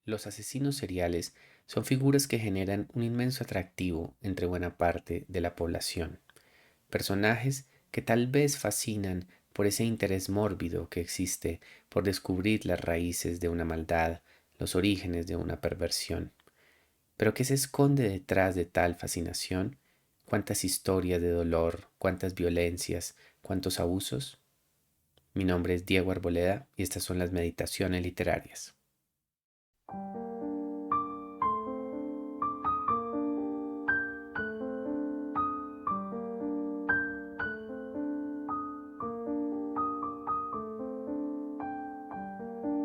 Los asesinos seriales son figuras que generan un inmenso atractivo entre buena parte de la población, personajes que tal vez fascinan por ese interés mórbido que existe por descubrir las raíces de una maldad, los orígenes de una perversión. Pero ¿qué se esconde detrás de tal fascinación? ¿Cuántas historias de dolor, cuántas violencias, cuántos abusos? Mi nombre es Diego Arboleda y estas son las meditaciones literarias.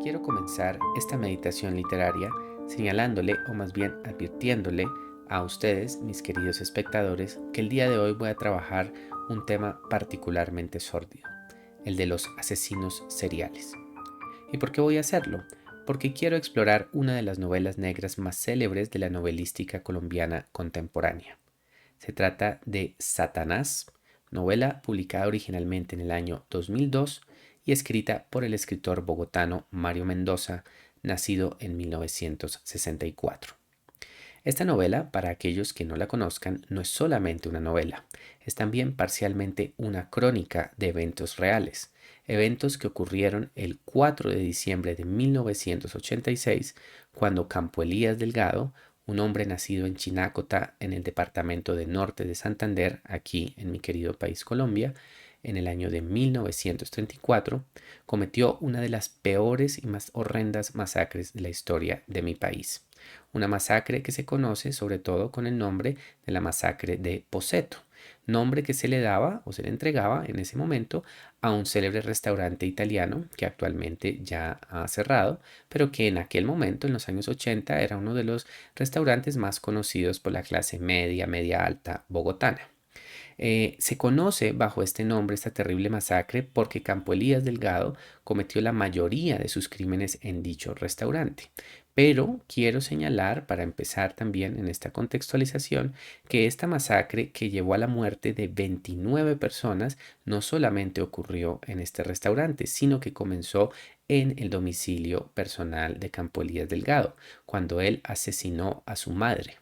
Quiero comenzar esta meditación literaria señalándole o más bien advirtiéndole a ustedes, mis queridos espectadores, que el día de hoy voy a trabajar un tema particularmente sórdido, el de los asesinos seriales. ¿Y por qué voy a hacerlo? Porque quiero explorar una de las novelas negras más célebres de la novelística colombiana contemporánea. Se trata de Satanás, novela publicada originalmente en el año 2002 y escrita por el escritor bogotano Mario Mendoza, nacido en 1964. Esta novela, para aquellos que no la conozcan, no es solamente una novela, es también parcialmente una crónica de eventos reales, eventos que ocurrieron el 4 de diciembre de 1986, cuando Campo Elías Delgado, un hombre nacido en Chinácota, en el departamento de Norte de Santander, aquí en mi querido país Colombia, en el año de 1934, cometió una de las peores y más horrendas masacres de la historia de mi país. Una masacre que se conoce sobre todo con el nombre de la masacre de Poseto, nombre que se le daba o se le entregaba en ese momento a un célebre restaurante italiano que actualmente ya ha cerrado, pero que en aquel momento, en los años 80, era uno de los restaurantes más conocidos por la clase media, media alta bogotana. Se conoce bajo este nombre esta terrible masacre porque Campo Elías Delgado cometió la mayoría de sus crímenes en dicho restaurante. Pero quiero señalar, para empezar también en esta contextualización, que esta masacre que llevó a la muerte de 29 personas no solamente ocurrió en este restaurante, sino que comenzó en el domicilio personal de Campo Elías Delgado, cuando él asesinó a su madre,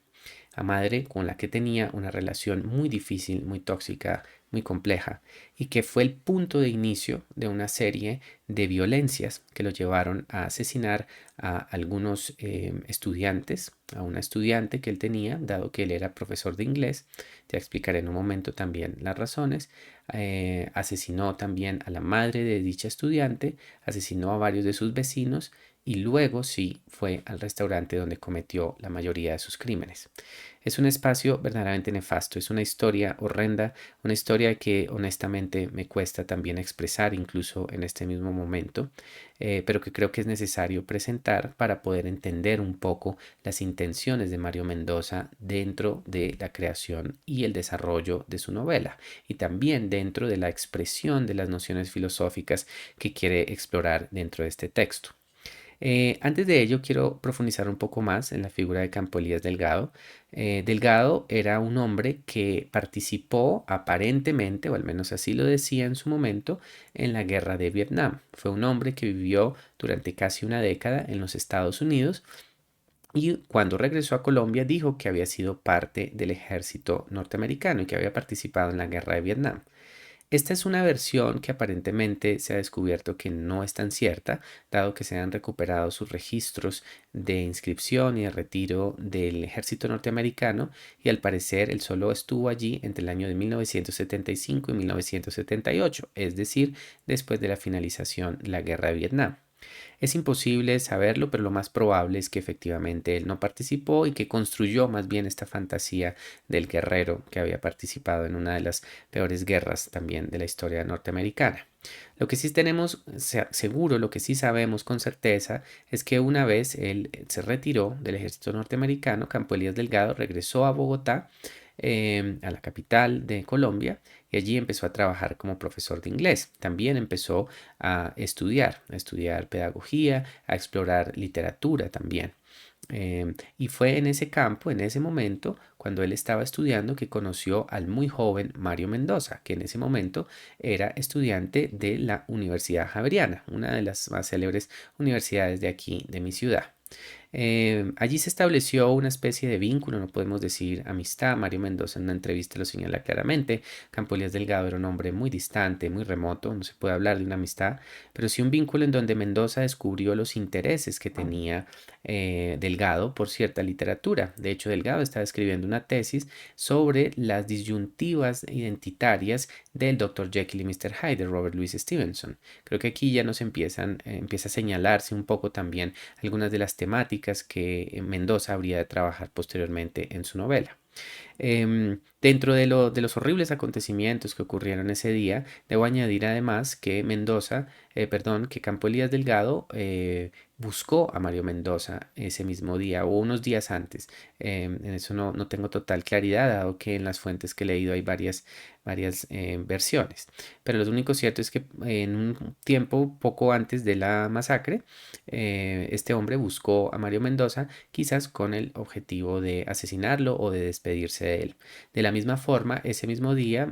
a madre con la que tenía una relación muy difícil, muy tóxica, muy compleja, y que fue el punto de inicio de una serie de violencias que lo llevaron a asesinar a algunos estudiantes, a una estudiante que él tenía, dado que él era profesor de inglés. Ya explicaré en un momento también las razones. Asesinó también a la madre de dicha estudiante, asesinó a varios de sus vecinos y luego sí fue al restaurante donde cometió la mayoría de sus crímenes. Es un espacio verdaderamente nefasto, es una historia horrenda, una historia que honestamente me cuesta también expresar incluso en este mismo momento, pero que creo que es necesario presentar para poder entender un poco las intenciones de Mario Mendoza dentro de la creación y el desarrollo de su novela y también dentro de la expresión de las nociones filosóficas que quiere explorar dentro de este texto. Antes de ello, quiero profundizar un poco más en la figura de Campo Elías Delgado. Delgado era un hombre que participó aparentemente, o al menos así lo decía en su momento, en la guerra de Vietnam. Fue un hombre que vivió durante casi una década en los Estados Unidos y cuando regresó a Colombia dijo que había sido parte del ejército norteamericano y que había participado en la guerra de Vietnam. Esta es una versión que aparentemente se ha descubierto que no es tan cierta, dado que se han recuperado sus registros de inscripción y de retiro del ejército norteamericano y al parecer él solo estuvo allí entre el año de 1975 y 1978, es decir, después de la finalización de la guerra de Vietnam. Es imposible saberlo, pero lo más probable es que efectivamente él no participó y que construyó más bien esta fantasía del guerrero que había participado en una de las peores guerras también de la historia norteamericana. Lo que sí tenemos seguro, lo que sí sabemos con certeza, es que una vez él se retiró del ejército norteamericano, Campo Elías Delgado regresó a Bogotá, a la capital de Colombia, y allí empezó a trabajar como profesor de inglés. También empezó a estudiar pedagogía, a explorar literatura también. Y fue en ese campo, en ese momento, cuando él estaba estudiando, que conoció al muy joven Mario Mendoza, que en ese momento era estudiante de la Universidad Javeriana, una de las más célebres universidades de aquí, de mi ciudad. Allí se estableció una especie de vínculo, no podemos decir amistad. Mario Mendoza en una entrevista lo señala claramente. Campo Elías Delgado era un hombre muy distante, muy remoto, no se puede hablar de una amistad, pero sí un vínculo en donde Mendoza descubrió los intereses que tenía Delgado por cierta literatura. De hecho, Delgado estaba escribiendo una tesis sobre las disyuntivas identitarias del Dr. Jekyll y Mr. Hyde de Robert Louis Stevenson. Creo que aquí ya empieza a señalarse un poco también algunas de las temáticas que Mendoza habría de trabajar posteriormente en su novela. Dentro de los horribles acontecimientos que ocurrieron ese día, debo añadir además que que Campo Elías Delgado buscó a Mario Mendoza ese mismo día o unos días antes. En eso no tengo total claridad, dado que en las fuentes que he leído hay varias versiones. Pero lo único cierto es que en un tiempo poco antes de la masacre, este hombre buscó a Mario Mendoza, quizás con el objetivo de asesinarlo o de despedirse de él. De la misma forma, ese mismo día,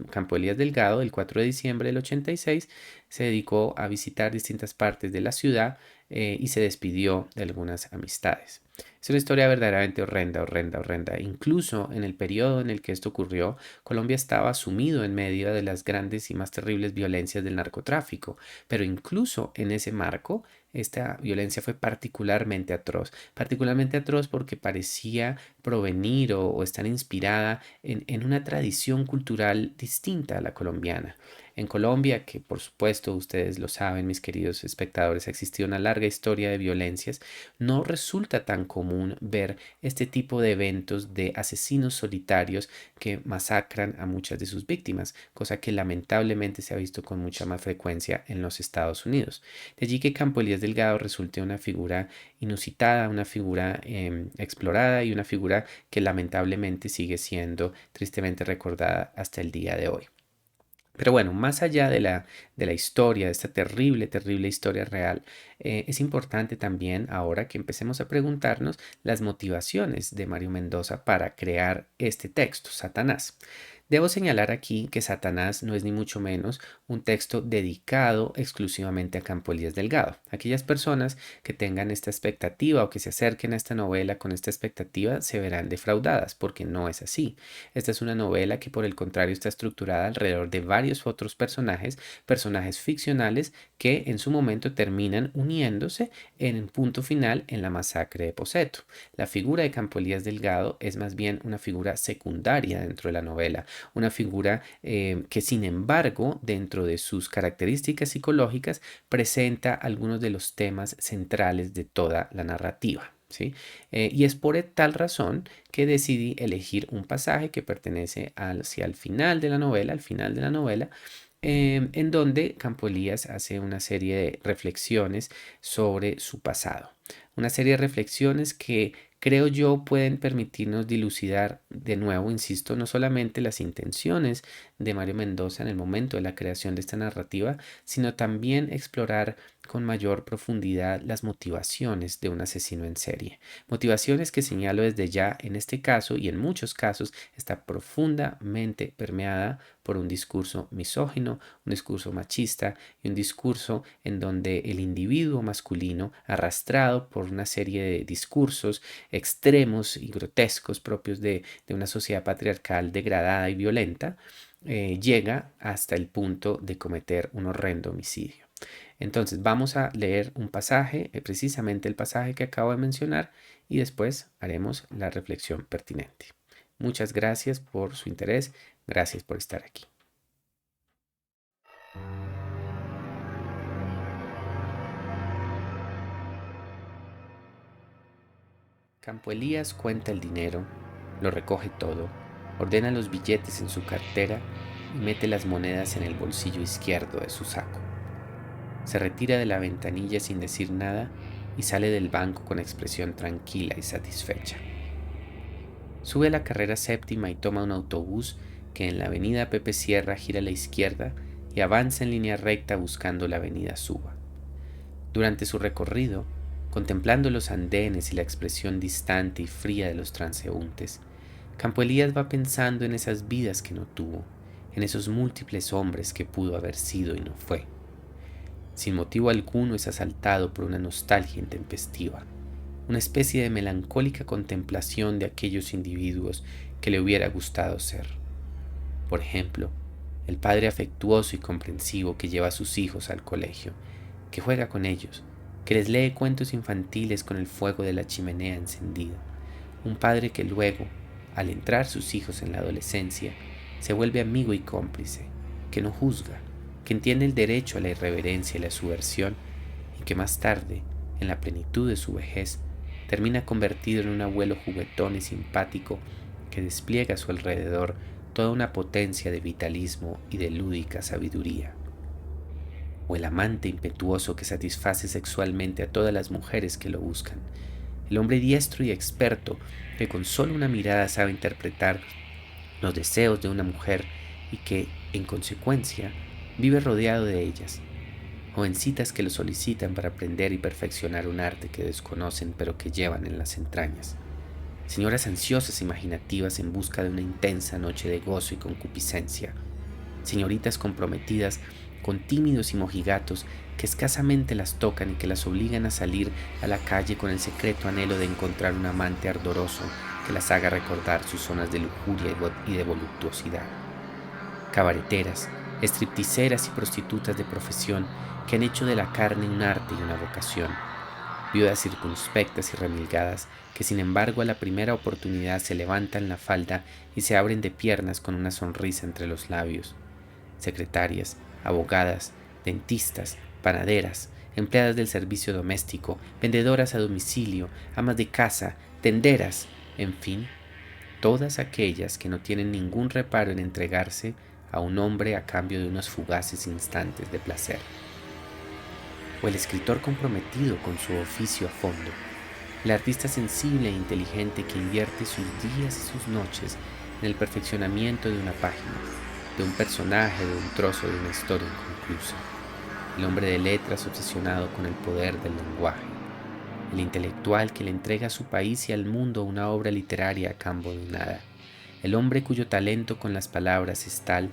Campo Elías Delgado, el 4 de diciembre del 86, se dedicó a visitar distintas partes de la ciudad y se despidió de algunas amistades. Es una historia verdaderamente horrenda, horrenda, horrenda. Incluso en el periodo en el que esto ocurrió, Colombia estaba sumido en medio de las grandes y más terribles violencias del narcotráfico, pero incluso en ese marco, esta violencia fue particularmente atroz porque parecía provenir o estar inspirada en una tradición cultural distinta a la colombiana. En Colombia, que por supuesto ustedes lo saben, mis queridos espectadores, ha existido una larga historia de violencias, no resulta tan común ver este tipo de eventos de asesinos solitarios que masacran a muchas de sus víctimas, cosa que lamentablemente se ha visto con mucha más frecuencia en los Estados Unidos. De allí que Campo Elías Delgado resulte una figura inusitada, una figura explorada y una figura que lamentablemente sigue siendo tristemente recordada hasta el día de hoy. Pero bueno, más allá de la historia, de esta terrible, terrible historia real, es importante también ahora que empecemos a preguntarnos las motivaciones de Mario Mendoza para crear este texto, Satanás. Debo señalar aquí que Satanás no es ni mucho menos un texto dedicado exclusivamente a Campo Elías Delgado. Aquellas personas que tengan esta expectativa o que se acerquen a esta novela con esta expectativa se verán defraudadas porque no es así. Esta es una novela que por el contrario está estructurada alrededor de varios otros personajes ficcionales que en su momento terminan uniéndose en un punto final en la masacre de Poseto. La figura de Campo Elías Delgado es más bien una figura secundaria dentro de la novela, una figura que sin embargo dentro de sus características psicológicas presenta algunos de los temas centrales de toda la narrativa. ¿Sí? Y es por tal razón que decidí elegir un pasaje que pertenece hacia el final de la novela, en donde Campo Elías hace una serie de reflexiones sobre su pasado. Una serie de reflexiones que creo yo pueden permitirnos dilucidar de nuevo, insisto, no solamente las intenciones de Mario Mendoza en el momento de la creación de esta narrativa, sino también explorar con mayor profundidad las motivaciones de un asesino en serie. Motivaciones que señalo desde ya en este caso y en muchos casos está profundamente permeada por un discurso misógino, un discurso machista y un discurso en donde el individuo masculino, arrastrado por una serie de discursos extremos y grotescos propios de una sociedad patriarcal degradada y violenta, llega hasta el punto de cometer un horrendo homicidio. Entonces vamos a leer un pasaje, precisamente el pasaje que acabo de mencionar, y después haremos la reflexión pertinente. Muchas gracias por su interés, gracias por estar aquí. Campo Elías cuenta el dinero, lo recoge todo, ordena los billetes en su cartera y mete las monedas en el bolsillo izquierdo de su saco. Se retira de la ventanilla sin decir nada y sale del banco con expresión tranquila y satisfecha. Sube a la carrera séptima y toma un autobús que en la avenida Pepe Sierra gira a la izquierda y avanza en línea recta buscando la avenida Suba. Durante su recorrido, contemplando los andenes y la expresión distante y fría de los transeúntes, Campo Elías va pensando en esas vidas que no tuvo, en esos múltiples hombres que pudo haber sido y no fue. Sin motivo alguno es asaltado por una nostalgia intempestiva. una especie de melancólica contemplación de aquellos individuos que le hubiera gustado ser. Por ejemplo, el padre afectuoso y comprensivo que lleva a sus hijos al colegio, que juega con ellos, que les lee cuentos infantiles con el fuego de la chimenea encendida. Un padre que luego, al entrar sus hijos en la adolescencia, se vuelve amigo y cómplice, que no juzga, que entiende el derecho a la irreverencia y la subversión, y que más tarde, en la plenitud de su vejez, termina convertido en un abuelo juguetón y simpático que despliega a su alrededor toda una potencia de vitalismo y de lúdica sabiduría. O el amante impetuoso que satisface sexualmente a todas las mujeres que lo buscan. El hombre diestro y experto que con solo una mirada sabe interpretar los deseos de una mujer y que, en consecuencia, vive rodeado de ellas. Jovencitas que lo solicitan para aprender y perfeccionar un arte que desconocen pero que llevan en las entrañas. Señoras ansiosas e imaginativas en busca de una intensa noche de gozo y concupiscencia. Señoritas comprometidas con tímidos y mojigatos que escasamente las tocan y que las obligan a salir a la calle con el secreto anhelo de encontrar un amante ardoroso que las haga recordar sus zonas de lujuria y de voluptuosidad. Cabareteras, stripticeras y prostitutas de profesión que han hecho de la carne un arte y una vocación. Viudas circunspectas y remilgadas que sin embargo a la primera oportunidad se levantan la falda y se abren de piernas con una sonrisa entre los labios. Secretarias, abogadas, dentistas, panaderas, empleadas del servicio doméstico, vendedoras a domicilio, amas de casa, tenderas, en fin, todas aquellas que no tienen ningún reparo en entregarse a un hombre a cambio de unos fugaces instantes de placer. O el escritor comprometido con su oficio a fondo, el artista sensible e inteligente que invierte sus días y sus noches en el perfeccionamiento de una página, de un personaje, de un trozo de una historia inconclusa. El hombre de letras obsesionado con el poder del lenguaje. El intelectual que le entrega a su país y al mundo una obra literaria a cambio de nada. El hombre cuyo talento con las palabras es tal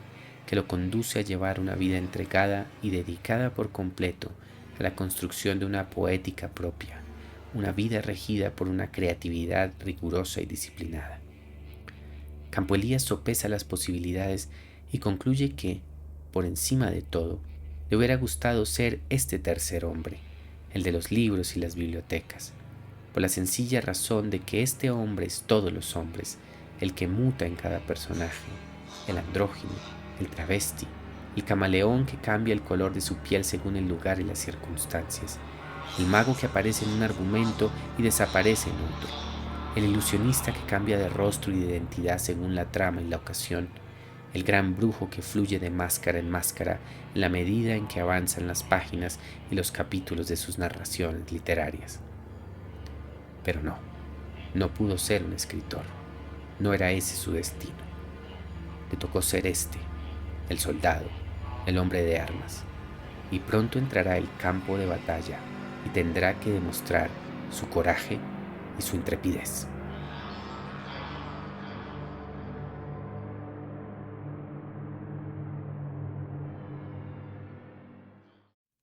que lo conduce a llevar una vida entregada y dedicada por completo a la construcción de una poética propia, una vida regida por una creatividad rigurosa y disciplinada. Campo Elías sopesa las posibilidades y concluye que, por encima de todo, le hubiera gustado ser este tercer hombre, el de los libros y las bibliotecas, por la sencilla razón de que este hombre es todos los hombres, el que muta en cada personaje, el andrógino, el travesti, el camaleón que cambia el color de su piel según el lugar y las circunstancias, el mago que aparece en un argumento y desaparece en otro, el ilusionista que cambia de rostro y de identidad según la trama y la ocasión, el gran brujo que fluye de máscara en máscara en la medida en que avanzan las páginas y los capítulos de sus narraciones literarias. Pero no pudo ser un escritor, no era ese su destino. Le tocó ser este, el soldado, el hombre de armas, y pronto entrará el campo de batalla y tendrá que demostrar su coraje y su intrepidez.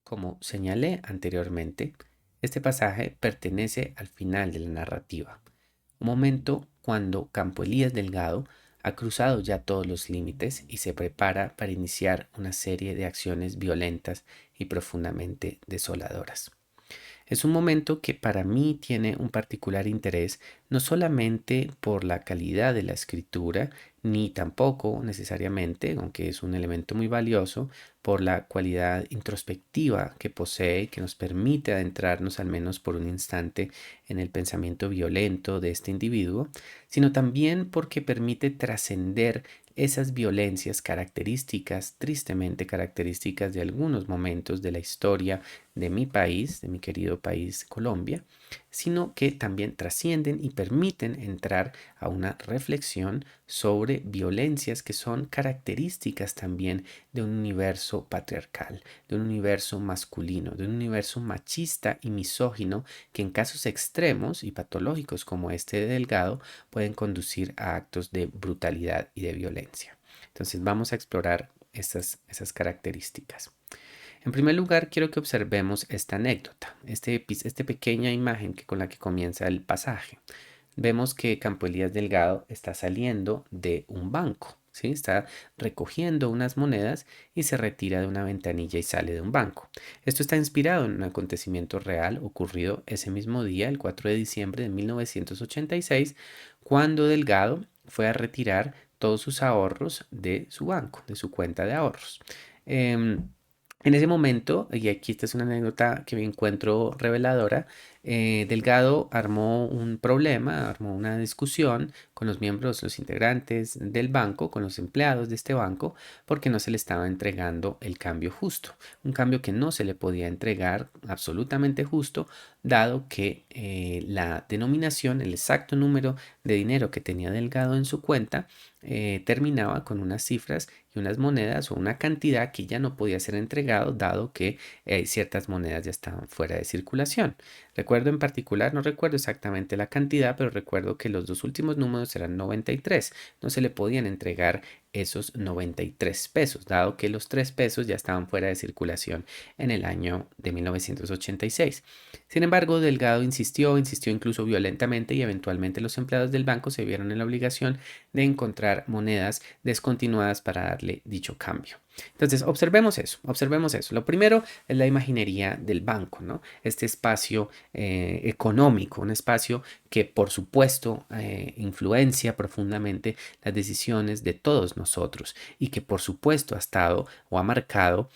Como señalé anteriormente, este pasaje pertenece al final de la narrativa, un momento cuando Campo Elías Delgado ha cruzado ya todos los límites y se prepara para iniciar una serie de acciones violentas y profundamente desoladoras. Es un momento que para mí tiene un particular interés, no solamente por la calidad de la escritura, ni tampoco necesariamente, aunque es un elemento muy valioso, por la cualidad introspectiva que posee, que nos permite adentrarnos al menos por un instante en el pensamiento violento de este individuo, sino también porque permite trascender esas violencias características, tristemente características de algunos momentos de la historia de mi país, de mi querido país Colombia, sino que también trascienden y permiten entrar a una reflexión sobre violencias que son características también de un universo patriarcal, de un universo masculino, de un universo machista y misógino que en casos extremos y patológicos como este de Delgado pueden conducir a actos de brutalidad y de violencia. Entonces vamos a explorar esas características. En primer lugar, quiero que observemos esta anécdota, esta pequeña imagen con la que comienza el pasaje. Vemos que Campo Elías Delgado está saliendo de un banco, ¿sí? Está recogiendo unas monedas y se retira de una ventanilla y sale de un banco. Esto está inspirado en un acontecimiento real ocurrido ese mismo día, el 4 de diciembre de 1986, cuando Delgado fue a retirar todos sus ahorros de su banco, de su cuenta de ahorros. Em, en ese momento, y aquí esta es una anécdota que me encuentro reveladora, Delgado armó un problema, armó una discusión con los miembros, los integrantes del banco, con los empleados de este banco, porque no se le estaba entregando el cambio justo. Un cambio que no se le podía entregar absolutamente justo, dado que la denominación, el exacto número de dinero que tenía Delgado en su cuenta, terminaba con unas cifras y unas monedas o una cantidad que ya no podía ser entregado, dado que ciertas monedas ya estaban fuera de circulación. Recuerdo en particular, no recuerdo exactamente la cantidad, pero recuerdo que los dos últimos números eran 93. No se le podían entregar esos 93 pesos, dado que los 3 pesos ya estaban fuera de circulación en el año de 1986. Sin embargo, Delgado insistió incluso violentamente y eventualmente los empleados del banco se vieron en la obligación de encontrar monedas descontinuadas para darle dicho cambio. Entonces, observemos eso, observemos eso. Lo primero es la imaginería del banco, ¿no? Este espacio económico, un espacio que por supuesto influencia profundamente las decisiones de todos nosotros y que por supuesto ha estado o ha marcado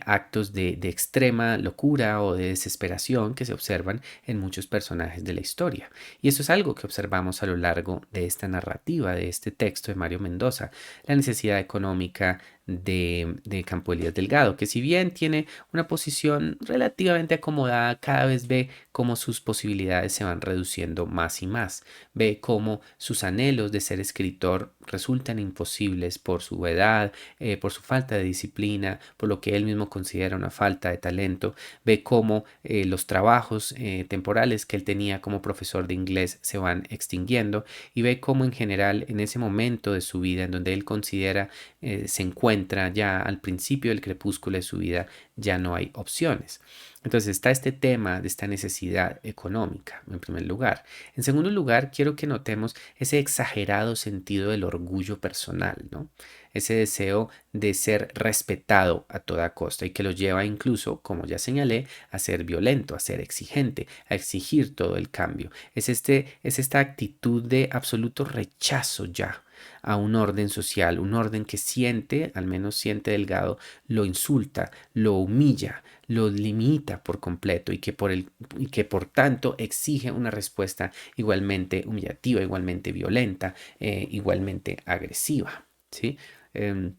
actos de extrema locura o de desesperación que se observan en muchos personajes de la historia. Y eso es algo que observamos a lo largo de esta narrativa, de este texto de Mario Mendoza, la necesidad económica de Campo Elías Delgado, que si bien tiene una posición relativamente acomodada, cada vez ve cómo sus posibilidades se van reduciendo más y más, ve cómo sus anhelos de ser escritor resultan imposibles por su edad, por su falta de disciplina, por lo que él mismo considera una falta de talento, ve cómo los trabajos temporales que él tenía como profesor de inglés se van extinguiendo y ve cómo en general en ese momento de su vida en donde él considera se encuentra ya al principio del crepúsculo de su vida, ya no hay opciones. Entonces está este tema de esta necesidad económica, en primer lugar. En segundo lugar, quiero que notemos ese exagerado sentido del orgullo personal, ¿no? Ese deseo de ser respetado a toda costa y que lo lleva incluso, como ya señalé, a ser violento, a ser exigente, a exigir todo el cambio. Es esta actitud de absoluto rechazo ya a un orden social, un orden que siente, al menos siente Delgado, lo insulta, lo humilla, lo limita por completo y que por tanto exige una respuesta igualmente humillativa, igualmente violenta, igualmente agresiva, ¿sí? Em,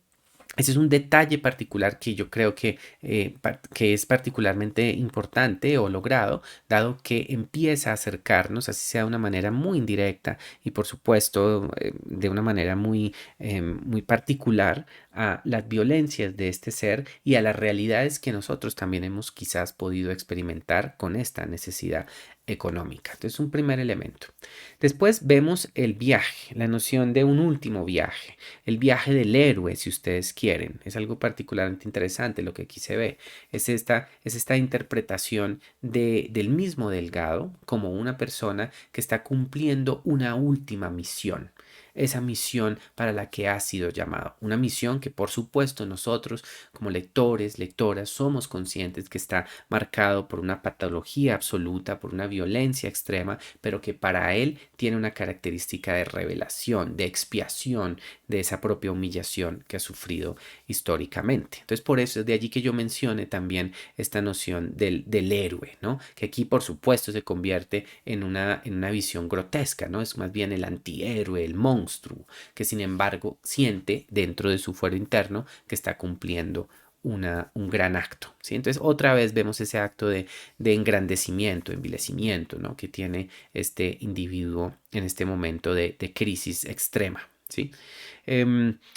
Ese es un detalle particular que yo creo que es particularmente importante o logrado, dado que empieza a acercarnos, así sea de una manera muy indirecta y por supuesto de una manera muy particular a las violencias de este ser y a las realidades que nosotros también hemos quizás podido experimentar con esta necesidad económica. Entonces, un primer elemento. Después vemos el viaje, la noción de un último viaje, el viaje del héroe, si ustedes quieren. Es algo particularmente interesante lo que aquí se ve. Es esta interpretación del mismo Delgado como una persona que está cumpliendo una última misión. Esa misión para la que ha sido llamado. Una misión que por supuesto nosotros como lectores, lectoras, somos conscientes que está marcado por una patología absoluta, por una violencia extrema, pero que para él tiene una característica de revelación, de expiación de esa propia humillación que ha sufrido históricamente. Entonces por eso es de allí que yo mencione también esta noción del héroe, ¿no? Que aquí por supuesto se convierte en una visión grotesca, ¿no? Es más bien el antihéroe, el monstruo, que sin embargo siente dentro de su fuero interno que está cumpliendo un gran acto, ¿sí? Entonces otra vez vemos ese acto de engrandecimiento, envilecimiento, ¿no? Que tiene este individuo en este momento de crisis extrema, ¿sí?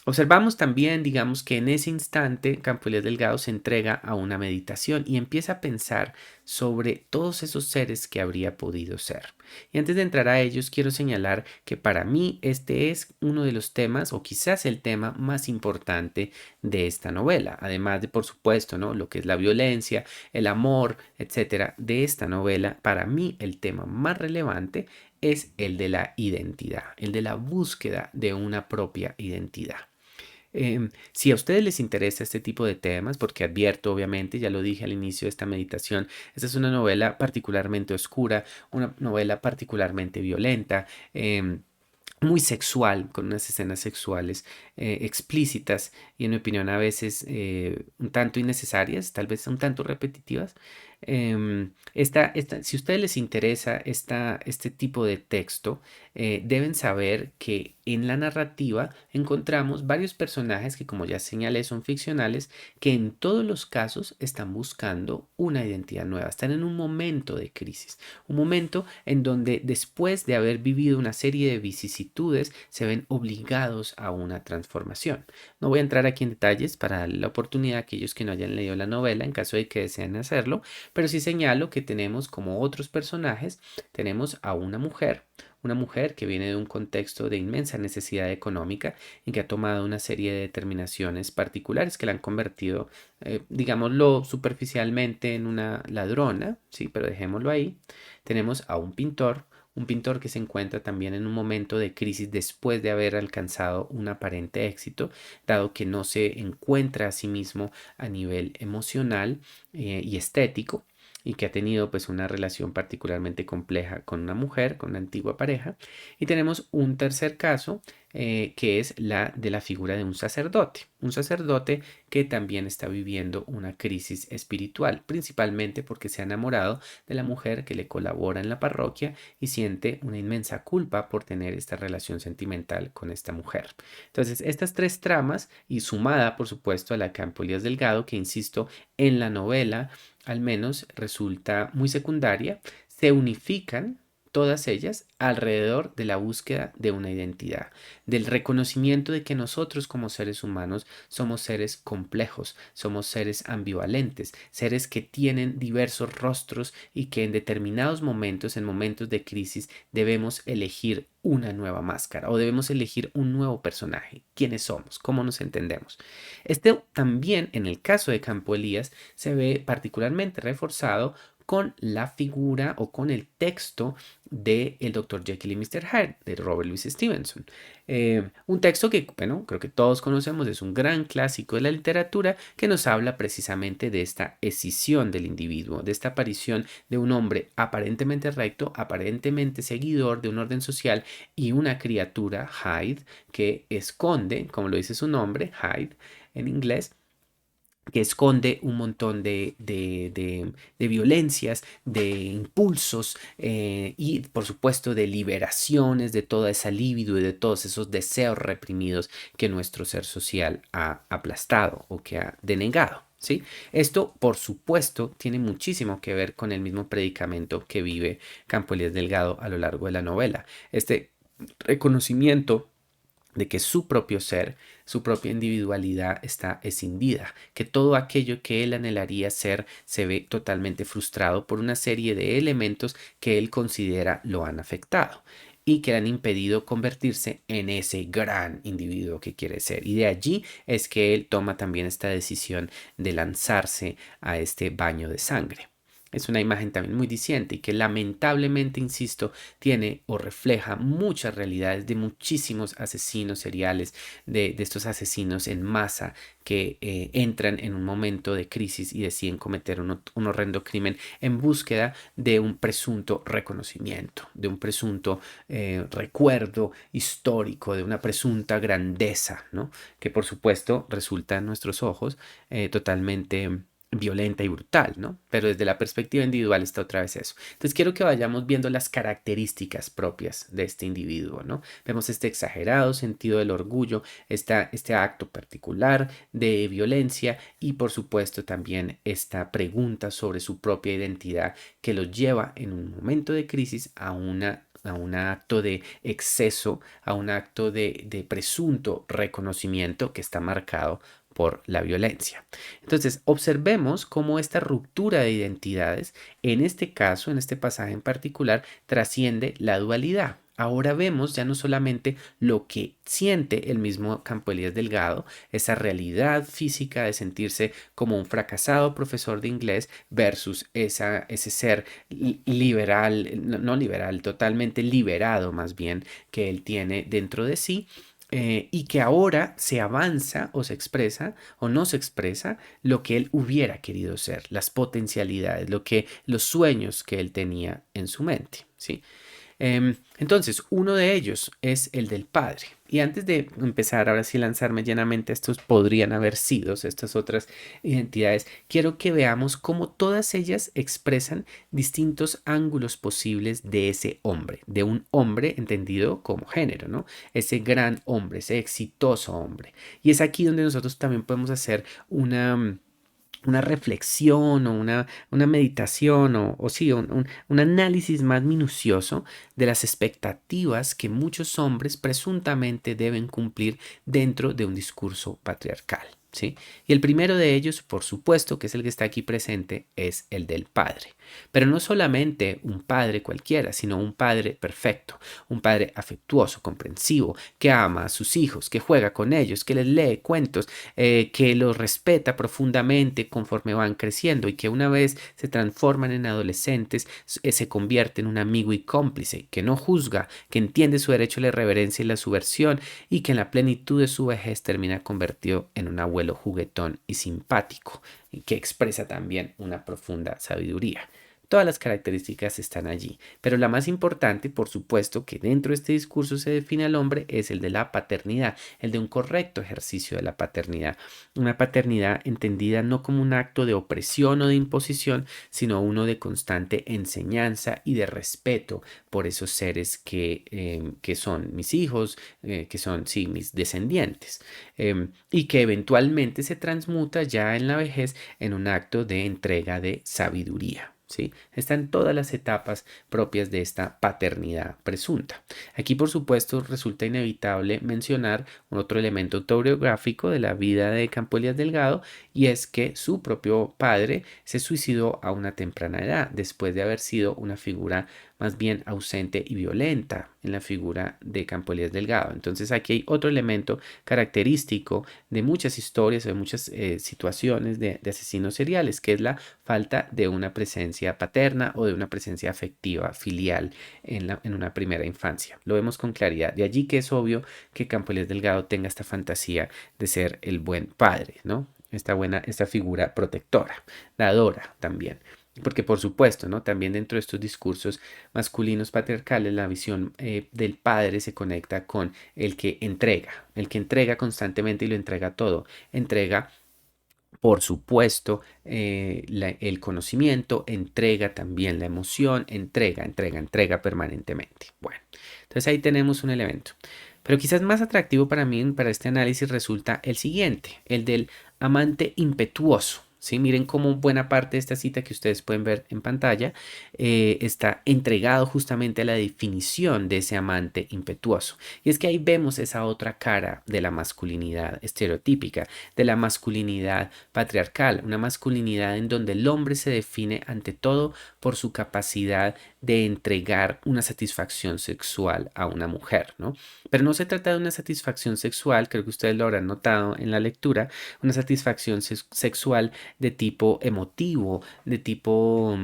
Observamos también, digamos, que en ese instante Campo Elías Delgado se entrega a una meditación y empieza a pensar sobre todos esos seres que habría podido ser. Y antes de entrar a ellos, quiero señalar que para mí este es uno de los temas, o quizás el tema más importante de esta novela, además de, por supuesto, ¿no?, lo que es la violencia, el amor, etcétera, de esta novela. Para mí el tema más relevante es el de la identidad, el de la búsqueda de una propia identidad. Si a ustedes les interesa este tipo de temas, porque advierto, obviamente, ya lo dije al inicio de esta meditación, esta es una novela particularmente oscura, una novela particularmente violenta, muy sexual, con unas escenas sexuales explícitas y en mi opinión a veces un tanto innecesarias, tal vez un tanto repetitivas. Si a ustedes les interesa este tipo de texto, deben saber que en la narrativa encontramos varios personajes que, como ya señalé, son ficcionales, que en todos los casos están buscando una identidad nueva, están en un momento de crisis, un momento en donde después de haber vivido una serie de vicisitudes se ven obligados a una transformación. No voy a entrar aquí en detalles para darle la oportunidad a aquellos que no hayan leído la novela en caso de que deseen hacerlo, pero sí señalo que tenemos como otros personajes, tenemos a una mujer que viene de un contexto de inmensa necesidad económica y que ha tomado una serie de determinaciones particulares que la han convertido, digámoslo superficialmente, en una ladrona, sí, pero dejémoslo ahí. Tenemos a un pintor que se encuentra también en un momento de crisis después de haber alcanzado un aparente éxito, dado que no se encuentra a sí mismo a nivel emocional y estético, y que ha tenido pues una relación particularmente compleja con una mujer, con una antigua pareja. Y tenemos un tercer caso que es la de la figura de un sacerdote que también está viviendo una crisis espiritual, principalmente porque se ha enamorado de la mujer que le colabora en la parroquia y siente una inmensa culpa por tener esta relación sentimental con esta mujer. Entonces, estas tres tramas, y sumada por supuesto a la Campo Elías Delgado, que insisto, en la novela al menos resulta muy secundaria, se unifican todas ellas alrededor de la búsqueda de una identidad, del reconocimiento de que nosotros como seres humanos somos seres complejos, somos seres ambivalentes, seres que tienen diversos rostros y que en determinados momentos, en momentos de crisis, debemos elegir una nueva máscara o debemos elegir un nuevo personaje. ¿Quiénes somos? ¿Cómo nos entendemos? Este también, en el caso de Campo Elías, se ve particularmente reforzado con la figura o con el texto de El Dr. Jekyll y Mr. Hyde de Robert Louis Stevenson. Un texto que, bueno, creo que todos conocemos, es un gran clásico de la literatura que nos habla precisamente de esta escisión del individuo, de esta aparición de un hombre aparentemente recto, aparentemente seguidor de un orden social y una criatura, Hyde, que esconde, como lo dice su nombre, Hyde en inglés, que esconde un montón de violencias, de impulsos y por supuesto de liberaciones de toda esa libido y de todos esos deseos reprimidos que nuestro ser social ha aplastado o que ha denegado. ¿Sí? Esto, por supuesto, tiene muchísimo que ver con el mismo predicamento que vive Campo Elías Delgado a lo largo de la novela. Este reconocimiento de que su propio ser, su propia individualidad está escindida, que todo aquello que él anhelaría ser se ve totalmente frustrado por una serie de elementos que él considera lo han afectado y que le han impedido convertirse en ese gran individuo que quiere ser. Y de allí es que él toma también esta decisión de lanzarse a este baño de sangre. Es una imagen también muy diciente y que lamentablemente, insisto, tiene o refleja muchas realidades de muchísimos asesinos seriales, de estos asesinos en masa que entran en un momento de crisis y deciden cometer un horrendo crimen en búsqueda de un presunto reconocimiento, de un presunto recuerdo histórico, de una presunta grandeza, ¿no? Que por supuesto resulta en nuestros ojos totalmente violenta y brutal, ¿no? Pero desde la perspectiva individual está otra vez eso. Entonces quiero que vayamos viendo las características propias de este individuo, ¿no? Vemos este exagerado sentido del orgullo, este acto particular de violencia y por supuesto también esta pregunta sobre su propia identidad que lo lleva en un momento de crisis a una a un acto de exceso, a un acto de presunto reconocimiento que está marcado por la violencia. Entonces, observemos cómo esta ruptura de identidades, en este caso, en este pasaje en particular, trasciende la dualidad. Ahora vemos ya no solamente lo que siente el mismo Campo Elías Delgado, esa realidad física de sentirse como un fracasado profesor de inglés versus ese ser liberal, no liberal, totalmente liberado más bien, que él tiene dentro de sí, y que ahora se avanza o se expresa o no se expresa lo que él hubiera querido ser, las potencialidades, los sueños que él tenía en su mente, ¿sí? Entonces, uno de ellos es el del padre. Y antes de empezar ahora sí lanzarme llenamente a estos podrían haber sido, estas otras identidades, quiero que veamos cómo todas ellas expresan distintos ángulos posibles de ese hombre, de un hombre entendido como género, ¿no? Ese gran hombre, ese exitoso hombre. Y es aquí donde nosotros también podemos hacer una reflexión o una meditación o sí, un análisis más minucioso de las expectativas que muchos hombres presuntamente deben cumplir dentro de un discurso patriarcal. ¿Sí? Y el primero de ellos, por supuesto, que es el que está aquí presente, es el del padre. Pero no solamente un padre cualquiera, sino un padre perfecto, un padre afectuoso, comprensivo, que ama a sus hijos, que juega con ellos, que les lee cuentos, que los respeta profundamente conforme van creciendo y que una vez se transforman en adolescentes, se convierte en un amigo y cómplice, que no juzga, que entiende su derecho a la irreverencia y la subversión y que en la plenitud de su vejez termina convertido en un abuelo juguetón y simpático, y que expresa también una profunda sabiduría. Todas las características están allí, pero la más importante, por supuesto, que dentro de este discurso se define al hombre es el de la paternidad, el de un correcto ejercicio de la paternidad. Una paternidad entendida no como un acto de opresión o de imposición, sino uno de constante enseñanza y de respeto por esos seres que son mis hijos, que son, sí, mis descendientes, y que eventualmente se transmuta ya en la vejez en un acto de entrega de sabiduría. ¿Sí? Están todas las etapas propias de esta paternidad presunta. Aquí, por supuesto, resulta inevitable mencionar un otro elemento autobiográfico de la vida de Campo Elías Delgado, y es que su propio padre se suicidó a una temprana edad, después de haber sido una figura más bien ausente y violenta en la figura de Campo Elías Delgado. Entonces aquí hay otro elemento característico de muchas historias, de muchas situaciones de asesinos seriales, que es la falta de una presencia paterna o de una presencia afectiva, filial en una primera infancia. Lo vemos con claridad. De allí que es obvio que Campo Elías Delgado tenga esta fantasía de ser el buen padre, ¿no? Esta figura protectora, dadora también. Porque por supuesto, ¿no? También dentro de estos discursos masculinos patriarcales, la visión del padre se conecta con el que entrega constantemente y lo entrega todo. Entrega, por supuesto, el conocimiento, entrega también la emoción, entrega permanentemente. Bueno, entonces ahí tenemos un elemento. Pero quizás más atractivo para mí, para este análisis, resulta el siguiente, el del amante impetuoso. ¿Sí? Miren cómo buena parte de esta cita que ustedes pueden ver en pantalla está entregado justamente a la definición de ese amante impetuoso. Y es que ahí vemos esa otra cara de la masculinidad estereotípica, de la masculinidad patriarcal, una masculinidad en donde el hombre se define ante todo por su capacidad de entregar una satisfacción sexual a una mujer, ¿no? Pero no se trata de una satisfacción sexual, creo que ustedes lo habrán notado en la lectura, una satisfacción sexual de tipo emotivo, de tipo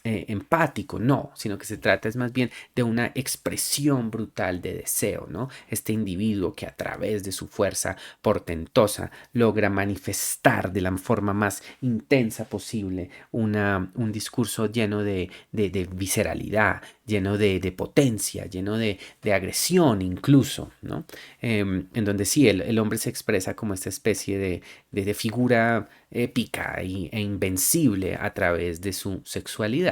empático, no, sino que se trata es más bien de una expresión brutal de deseo, ¿no? Este individuo que a través de su fuerza portentosa logra manifestar de la forma más intensa posible un discurso lleno de visceralidad, lleno de potencia, lleno de agresión incluso, ¿no? En donde sí, el hombre se expresa como esta especie de figura épica e invencible a través de su sexualidad.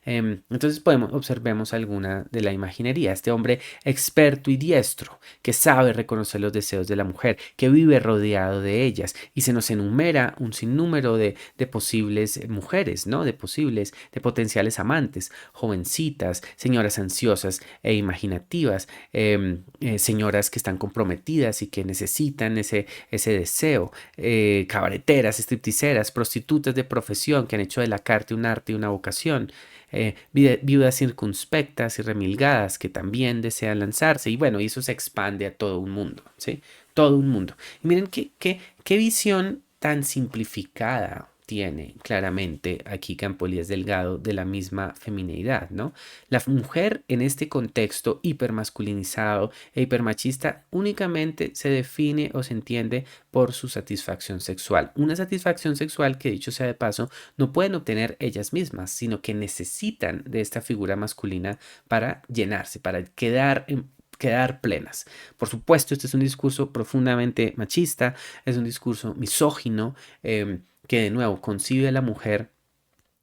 Entonces observemos alguna de la imaginería. Este hombre experto y diestro, que sabe reconocer los deseos de la mujer, que vive rodeado de ellas, y se nos enumera un sinnúmero de posibles mujeres, ¿no? De potenciales amantes, jovencitas, señoras ansiosas e imaginativas, señoras que están comprometidas y que necesitan ese deseo, cabareteras, stripticeras, prostitutas de profesión que han hecho de la carta un arte y una vocación, viudas circunspectas y remilgadas que también desean lanzarse. Y bueno, y eso se expande a todo un mundo, ¿sí? Todo un mundo. Y miren qué visión tan simplificada tiene claramente aquí Campo Elías Delgado de la misma femineidad, ¿no? La mujer en este contexto hipermasculinizado e hipermachista únicamente se define o se entiende por su satisfacción sexual. Una satisfacción sexual que, dicho sea de paso, no pueden obtener ellas mismas, sino que necesitan de esta figura masculina para llenarse, para quedar plenas. Por supuesto, este es un discurso profundamente machista, es un discurso misógino, que de nuevo concibe a la mujer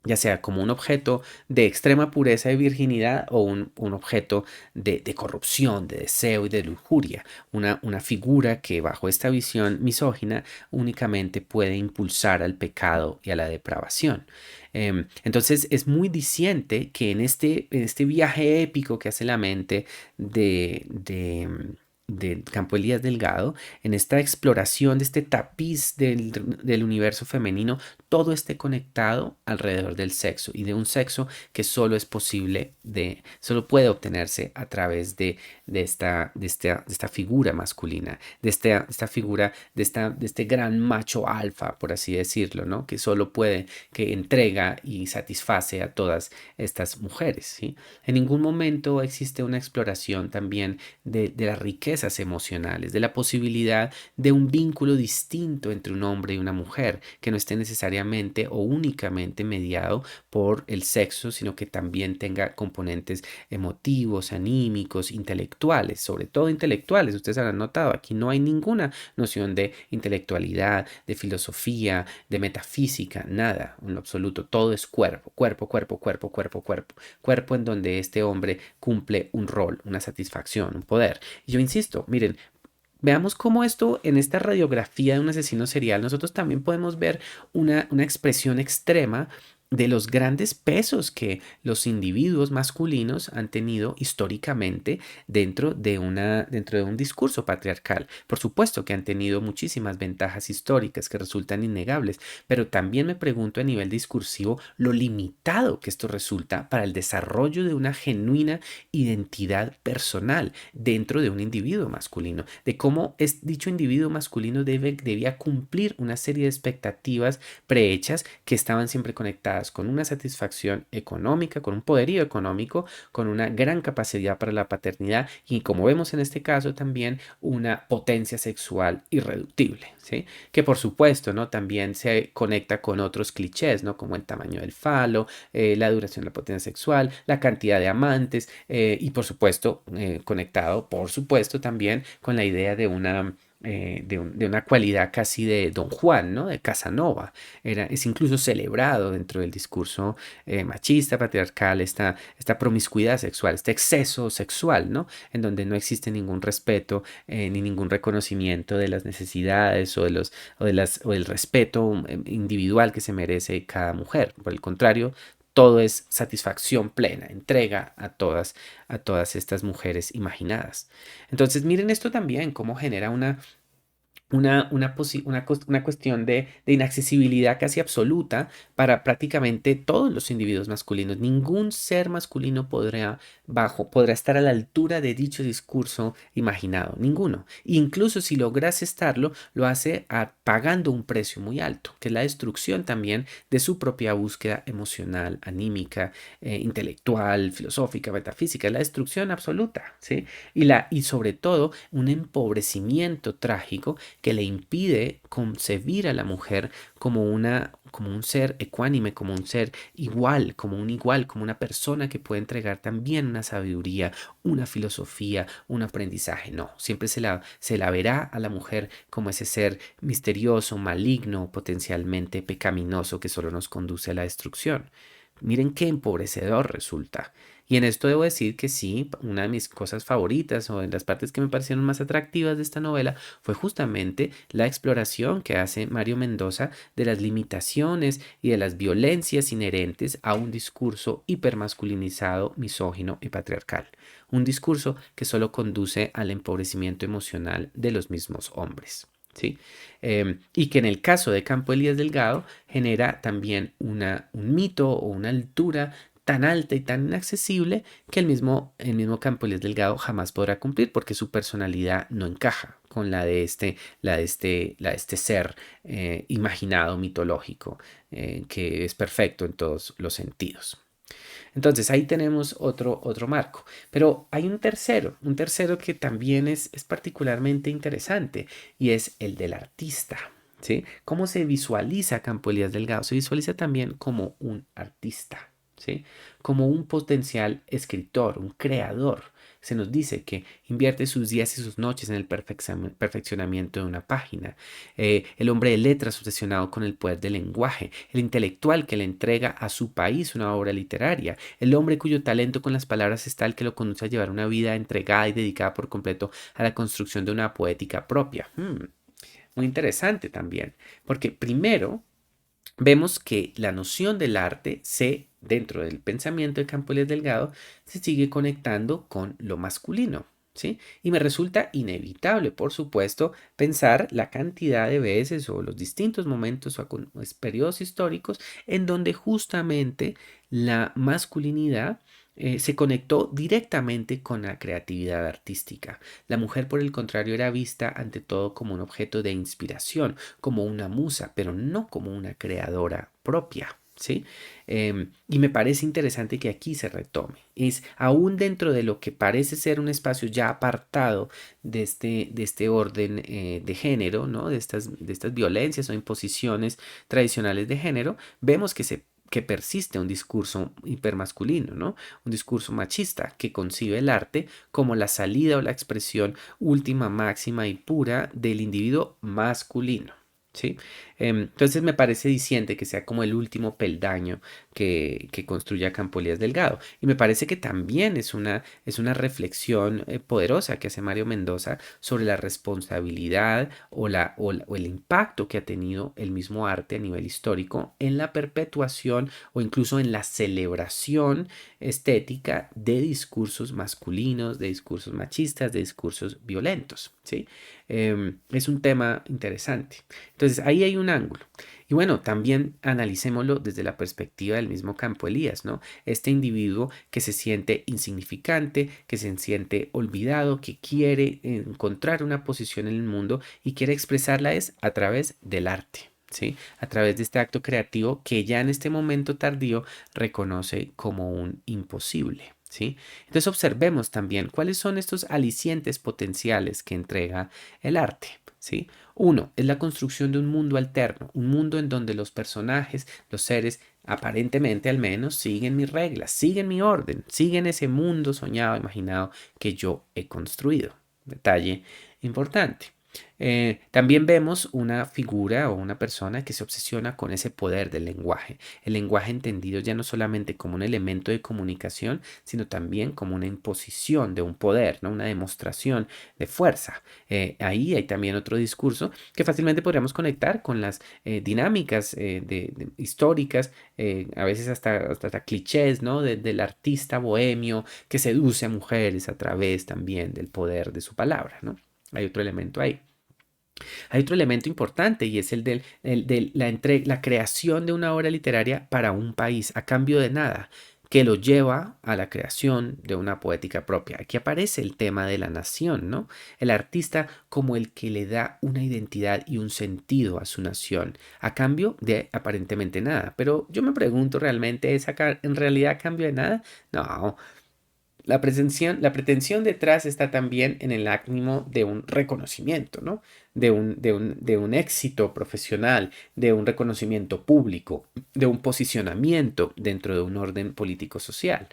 ya sea como un objeto de extrema pureza y virginidad o un objeto de corrupción, de deseo y de lujuria, una figura que bajo esta visión misógina únicamente puede impulsar al pecado y a la depravación. Entonces es muy diciente que en este viaje épico que hace la mente de Campo Elías Delgado, en esta exploración de este tapiz del universo femenino, todo esté conectado alrededor del sexo y de un sexo que solo es posible solo puede obtenerse a través de esta figura masculina, de esta figura, de este gran macho alfa, por así decirlo, ¿no? Que solo puede, que entrega y satisface a todas estas mujeres, ¿sí? En ningún momento existe una exploración también de las riquezas emocionales, de la posibilidad de un vínculo distinto entre un hombre y una mujer, que no esté necesariamente o únicamente mediado por el sexo, sino que también tenga componentes emotivos, anímicos, intelectuales, sobre todo intelectuales. Ustedes habrán notado, aquí no hay ninguna noción de intelectualidad, de filosofía, de metafísica, nada, en lo absoluto. Todo es cuerpo, cuerpo, cuerpo, cuerpo, cuerpo, cuerpo. Cuerpo en donde este hombre cumple un rol, una satisfacción, un poder. Y yo insisto, miren, veamos cómo esto en esta radiografía de un asesino serial, nosotros también podemos ver una expresión extrema de los grandes pesos que los individuos masculinos han tenido históricamente dentro de un discurso patriarcal. Por supuesto que han tenido muchísimas ventajas históricas que resultan innegables, pero también me pregunto a nivel discursivo lo limitado que esto resulta para el desarrollo de una genuina identidad personal dentro de un individuo masculino, de cómo dicho individuo masculino debía cumplir una serie de expectativas prehechas que estaban siempre conectadas con una satisfacción económica, con un poderío económico, con una gran capacidad para la paternidad y, como vemos en este caso, también una potencia sexual irreductible, ¿sí? Que por supuesto, ¿no? También se conecta con otros clichés, ¿no? Como el tamaño del falo, la duración de la potencia sexual, la cantidad de amantes, y por supuesto conectado, por supuesto, también con la idea de una cualidad casi de Don Juan, ¿no? De Casanova. Es incluso celebrado dentro del discurso machista, patriarcal, esta promiscuidad sexual, este exceso sexual, ¿no? En donde no existe ningún respeto ni ningún reconocimiento de las necesidades o del respeto individual que se merece cada mujer. Por el contrario, todo es satisfacción plena, entrega a todas estas mujeres imaginadas. Entonces, miren esto también, cómo genera una cuestión de inaccesibilidad casi absoluta para prácticamente todos los individuos masculinos. Ningún ser masculino podrá estar a la altura de dicho discurso imaginado. Ninguno. Incluso si lograse estarlo, lo hace pagando un precio muy alto, que es la destrucción también de su propia búsqueda emocional, anímica, intelectual, filosófica, metafísica, la destrucción absoluta, ¿sí? Y sobre todo un empobrecimiento trágico que le impide concebir a la mujer como un ser ecuánime, como un ser igual, como una persona que puede entregar también una sabiduría, una filosofía, un aprendizaje. No, siempre se la verá a la mujer como ese ser misterioso, maligno, potencialmente pecaminoso que solo nos conduce a la destrucción. Miren qué empobrecedor resulta. Y en esto debo decir que sí, una de mis cosas favoritas o de las partes que me parecieron más atractivas de esta novela fue justamente la exploración que hace Mario Mendoza de las limitaciones y de las violencias inherentes a un discurso hipermasculinizado, misógino y patriarcal. Un discurso que solo conduce al empobrecimiento emocional de los mismos hombres. ¿Sí? Y que en el caso de Campo Elías Delgado genera también un mito o una altura tan alta y tan inaccesible que el mismo Campo Elías Delgado jamás podrá cumplir porque su personalidad no encaja con la de este ser imaginado, mitológico, que es perfecto en todos los sentidos. Entonces ahí tenemos otro marco. Pero hay un tercero que también es particularmente interesante y es el del artista. ¿Sí? ¿Cómo se visualiza Campo Elías Delgado? Se visualiza también como un artista, ¿sí? Como un potencial escritor, un creador. Se nos dice que invierte sus días y sus noches en el perfeccionamiento de una página. El hombre de letras obsesionado con el poder del lenguaje, el intelectual que le entrega a su país una obra literaria, el hombre cuyo talento con las palabras es tal que lo conduce a llevar una vida entregada y dedicada por completo a la construcción de una poética propia. Muy interesante también, porque primero vemos que la noción del arte dentro del pensamiento de Campoles Delgado, se sigue conectando con lo masculino, ¿sí? Y me resulta inevitable, por supuesto, pensar la cantidad de veces o los distintos momentos o periodos históricos en donde justamente la masculinidad se conectó directamente con la creatividad artística. La mujer, por el contrario, era vista ante todo como un objeto de inspiración, como una musa, pero no como una creadora propia. ¿Sí? Y me parece interesante que aquí se retome. Es aún dentro de lo que parece ser un espacio ya apartado de este orden de género, ¿no? De estas violencias o imposiciones tradicionales de género, vemos que persiste un discurso hipermasculino, ¿no? Un discurso machista que concibe el arte como la salida o la expresión última, máxima y pura del individuo masculino. ¿Sí? Entonces me parece diciente que sea como el último peldaño que construya Campo Elías Delgado. Y me parece que también es una reflexión poderosa que hace Mario Mendoza sobre la responsabilidad o el impacto que ha tenido el mismo arte a nivel histórico en la perpetuación o incluso en la celebración estética de discursos masculinos, de discursos machistas, de discursos violentos. ¿Sí? Es un tema interesante. Entonces, ahí hay un ángulo. Y bueno, también analicémoslo desde la perspectiva del mismo Campo Elías, ¿no? Este individuo que se siente insignificante, que se siente olvidado, que quiere encontrar una posición en el mundo y quiere expresarla es a través del arte. ¿Sí? A través de este acto creativo que ya en este momento tardío reconoce como un imposible. ¿Sí? Entonces observemos también cuáles son estos alicientes potenciales que entrega el arte. ¿Sí? Uno, es la construcción de un mundo alterno, un mundo en donde los personajes, los seres, aparentemente al menos, siguen mis reglas, siguen mi orden, siguen ese mundo soñado, imaginado que yo he construido. Detalle importante. También vemos una figura o una persona que se obsesiona con ese poder del lenguaje. El lenguaje entendido ya no solamente como un elemento de comunicación, sino también como una imposición de un poder, ¿no? Una demostración de fuerza. Ahí hay también otro discurso que fácilmente podríamos conectar con las dinámicas históricas, a veces hasta clichés, ¿no? Del artista bohemio que seduce a mujeres a través también del poder de su palabra, ¿no? Hay otro elemento ahí. Hay otro elemento importante y es el de la creación de una obra literaria para un país a cambio de nada, que lo lleva a la creación de una poética propia. Aquí aparece el tema de la nación, ¿no? El artista como el que le da una identidad y un sentido a su nación, a cambio de aparentemente nada. Pero yo me pregunto, ¿realmente es en realidad a cambio de nada? No, la pretensión detrás está también en el ánimo de un reconocimiento, ¿no? De un éxito profesional, de un reconocimiento público, de un posicionamiento dentro de un orden político-social.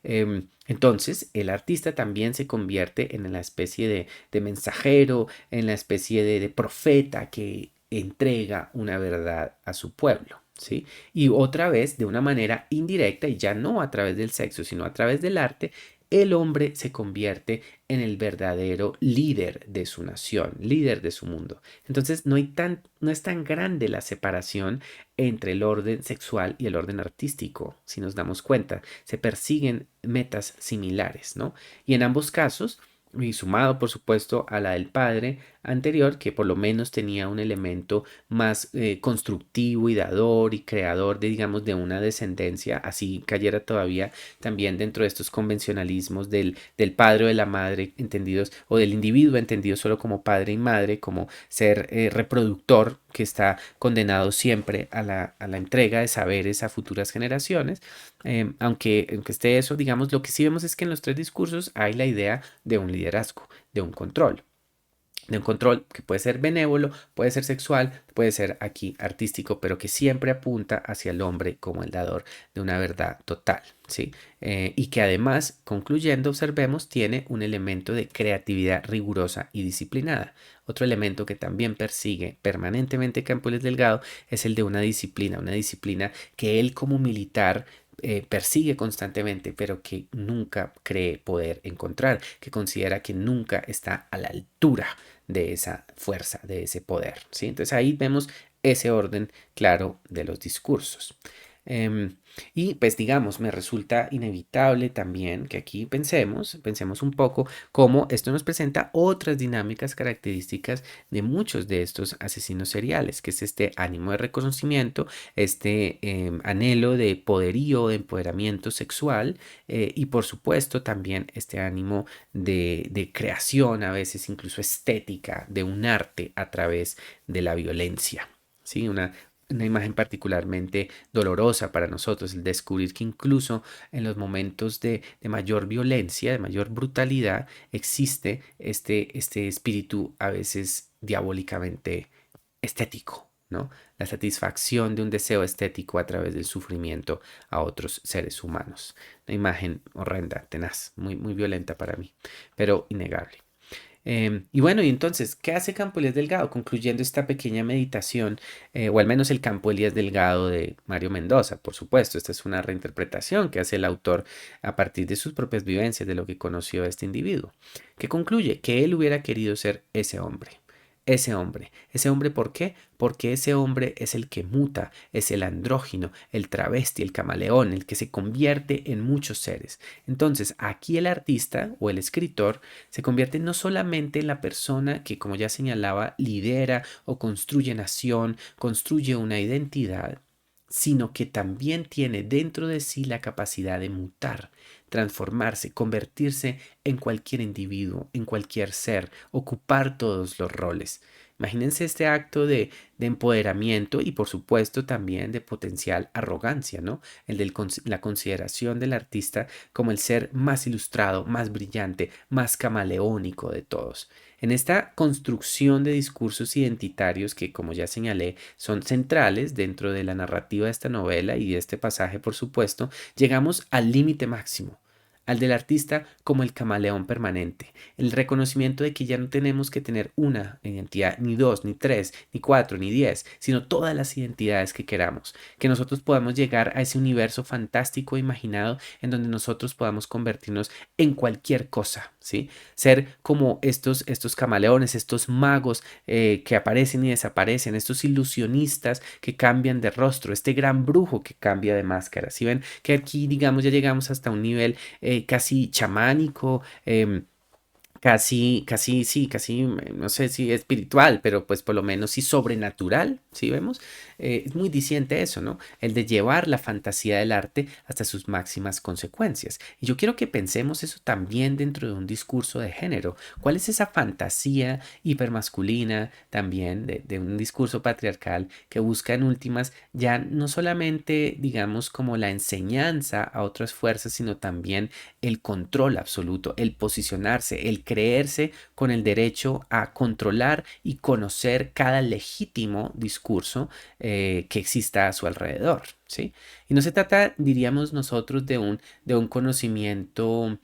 Entonces, el artista también se convierte en la especie de mensajero, en la especie de profeta que entrega una verdad a su pueblo. ¿sí? Y otra vez, de una manera indirecta, y ya no a través del sexo, sino a través del arte, el hombre se convierte en el verdadero líder de su nación, líder de su mundo. Entonces no es tan grande la separación entre el orden sexual y el orden artístico, si nos damos cuenta. Se persiguen metas similares, ¿no? Y en ambos casos, y sumado por supuesto a la del padre anterior, que por lo menos tenía un elemento más constructivo y dador y creador de, digamos, de una descendencia, así cayera todavía también dentro de estos convencionalismos del padre o de la madre entendidos, o del individuo entendido solo como padre y madre, como ser reproductor que está condenado siempre a la entrega de saberes a futuras generaciones. Aunque esté eso, digamos, lo que sí vemos es que en los tres discursos hay la idea de un liderazgo, de un control que puede ser benévolo, puede ser sexual, puede ser aquí artístico, pero que siempre apunta hacia el hombre como el dador de una verdad total, ¿sí? Y que además, concluyendo, observemos, tiene un elemento de creatividad rigurosa y disciplinada. Otro elemento que también persigue permanentemente Campoles Delgado es el de una disciplina que él como militar persigue constantemente, pero que nunca cree poder encontrar, que considera que nunca está a la altura de esa fuerza, de ese poder, ¿sí? Entonces ahí vemos ese orden claro de los discursos. Em, y pues digamos, me resulta inevitable también que aquí pensemos un poco cómo esto nos presenta otras dinámicas características de muchos de estos asesinos seriales, que es este ánimo de reconocimiento, este anhelo de poderío, de empoderamiento sexual y por supuesto también este ánimo de creación, a veces incluso estética, de un arte a través de la violencia. ¿Sí? Una imagen particularmente dolorosa para nosotros, el descubrir que incluso en los momentos de mayor violencia, de mayor brutalidad, existe este espíritu a veces diabólicamente estético, ¿no? La satisfacción de un deseo estético a través del sufrimiento a otros seres humanos. Una imagen horrenda, tenaz, muy violenta para mí, pero innegable. Y bueno, y entonces, ¿qué hace Campo Elías Delgado? Concluyendo esta pequeña meditación, o al menos el Campo Elías Delgado de Mario Mendoza, por supuesto, esta es una reinterpretación que hace el autor a partir de sus propias vivencias, de lo que conoció a este individuo, que concluye que él hubiera querido ser ese hombre. Ese hombre, ¿por qué? Porque ese hombre es el que muta, es el andrógino, el travesti, el camaleón, el que se convierte en muchos seres. Entonces, aquí el artista o el escritor se convierte no solamente en la persona que, como ya señalaba, lidera o construye nación, construye una identidad, sino que también tiene dentro de sí la capacidad de mutar, transformarse, convertirse en cualquier individuo, en cualquier ser, ocupar todos los roles. Imagínense este acto de empoderamiento y por supuesto también de potencial arrogancia, ¿no? El de la consideración del artista como el ser más ilustrado, más brillante, más camaleónico de todos. En esta construcción de discursos identitarios que, como ya señalé, son centrales dentro de la narrativa de esta novela y de este pasaje, por supuesto, llegamos al límite máximo, al del artista como el camaleón permanente, el reconocimiento de que ya no tenemos que tener una identidad, ni dos, ni tres, ni cuatro, ni diez, sino todas las identidades que queramos, que nosotros podamos llegar a ese universo fantástico e imaginado en donde nosotros podamos convertirnos en cualquier cosa, ¿sí? Ser como estos camaleones, estos magos que aparecen y desaparecen, estos ilusionistas que cambian de rostro, este gran brujo que cambia de máscara. Si ven que aquí, digamos, ya llegamos hasta un nivel casi chamánico, no sé si espiritual, pero pues por lo menos sí sobrenatural, ¿sí vemos? Es muy diciente eso, ¿no? El de llevar la fantasía del arte hasta sus máximas consecuencias. Y yo quiero que pensemos eso también dentro de un discurso de género. ¿Cuál es esa fantasía hipermasculina también de un discurso patriarcal que busca en últimas ya no solamente, digamos, como la enseñanza a otras fuerzas, sino también el control absoluto, el posicionarse, el creerse con el derecho a controlar y conocer cada legítimo discurso que exista a su alrededor, ¿sí? Y no se trata, diríamos nosotros, de un conocimiento